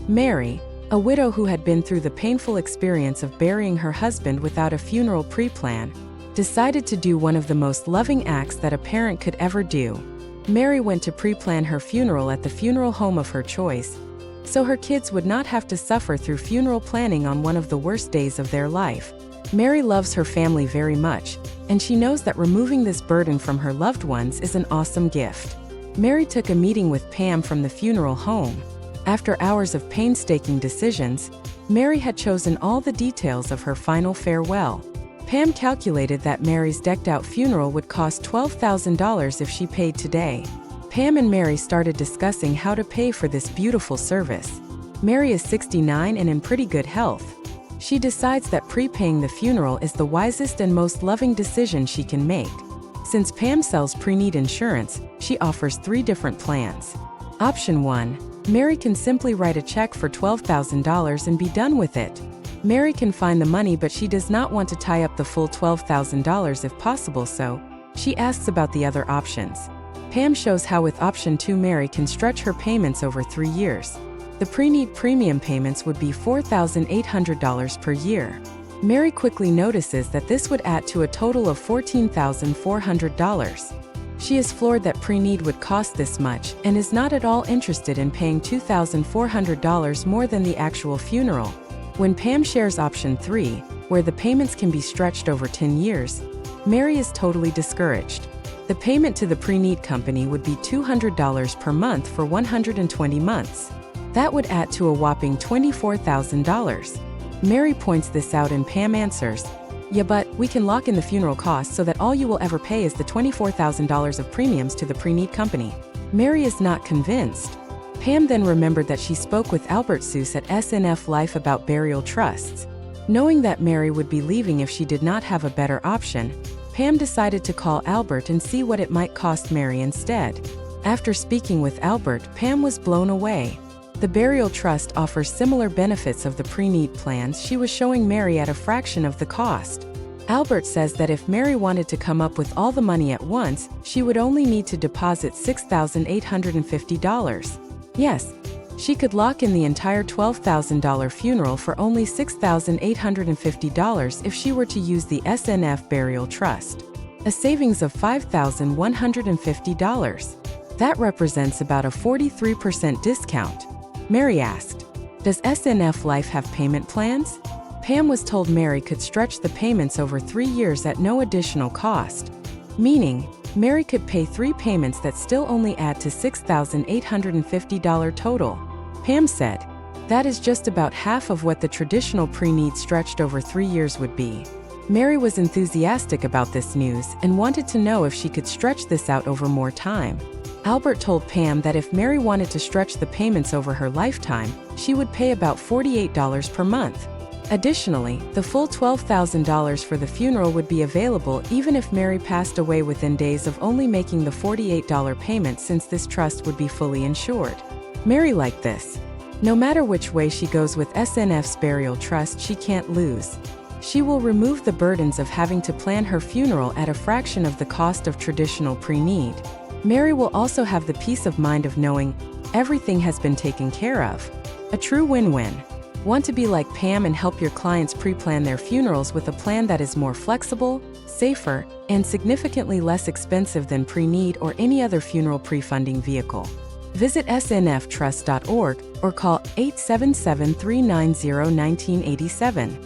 Mary, a widow who had been through the painful experience of burying her husband without a funeral pre-plan, decided to do one of the most loving acts that a parent could ever do. Mary went to pre-plan her funeral at the funeral home of her choice, so her kids would not have to suffer through funeral planning on one of the worst days of their life. Mary loves her family very much, and she knows that removing this burden from her loved ones is an awesome gift. Mary took a meeting with Pam from the funeral home. After hours of painstaking decisions, Mary had chosen all the details of her final farewell. Pam calculated that Mary's decked-out funeral would cost $12,000 if she paid today. Pam and Mary started discussing how to pay for this beautiful service. Mary is 69 and in pretty good health. She decides that prepaying the funeral is the wisest and most loving decision she can make. Since Pam sells pre-need insurance, she offers 3 different plans. Option 1. Mary can simply write a check for $12,000 and be done with it. Mary can find the money, but she does not want to tie up the full $12,000 if possible, so she asks about the other options. Pam shows how with option 2 Mary can stretch her payments over 3 years. The pre-need premium payments would be $4,800 per year. Mary quickly notices that this would add to a total of $14,400. She is floored that pre-need would cost this much and is not at all interested in paying $2,400 more than the actual funeral. When Pam shares option 3, where the payments can be stretched over 10 years, Mary is totally discouraged. The payment to the pre-need company would be $200 per month for 120 months. That would add to a whopping $24,000. Mary points this out and Pam answers, "Yeah, but we can lock in the funeral costs so that all you will ever pay is the $24,000 of premiums to the pre-need company." Mary is not convinced. Pam then remembered that she spoke with Albert Seuss at SNF Life about burial trusts. Knowing that Mary would be leaving if she did not have a better option, Pam decided to call Albert and see what it might cost Mary instead. After speaking with Albert, Pam was blown away. The burial trust offers similar benefits of the pre-need plans she was showing Mary at a fraction of the cost. Albert says that if Mary wanted to come up with all the money at once, she would only need to deposit $6,850. Yes, she could lock in the entire $12,000 funeral for only $6,850 if she were to use the SNF Burial Trust, a savings of $5,150. That represents about a 43% discount. Mary asked, "Does SNF Life have payment plans?" Pam was told Mary could stretch the payments over 3 years at no additional cost, meaning Mary could pay 3 payments that still only add to $6,850 total. Pam said, "That is just about half of what the traditional pre-need stretched over 3 years would be." Mary was enthusiastic about this news and wanted to know if she could stretch this out over more time. Albert told Pam that if Mary wanted to stretch the payments over her lifetime, she would pay about $48 per month. Additionally, the full $12,000 for the funeral would be available even if Mary passed away within days of only making the $48 payment, since this trust would be fully insured. Mary liked this. No matter which way she goes with SNF's Burial Trust, she can't lose. She will remove the burdens of having to plan her funeral at a fraction of the cost of traditional pre-need. Mary will also have the peace of mind of knowing everything has been taken care of. A true win-win. Want to be like Pam and help your clients pre-plan their funerals with a plan that is more flexible, safer, and significantly less expensive than pre-need or any other funeral pre-funding vehicle? Visit snftrust.org or call 877-390-1987.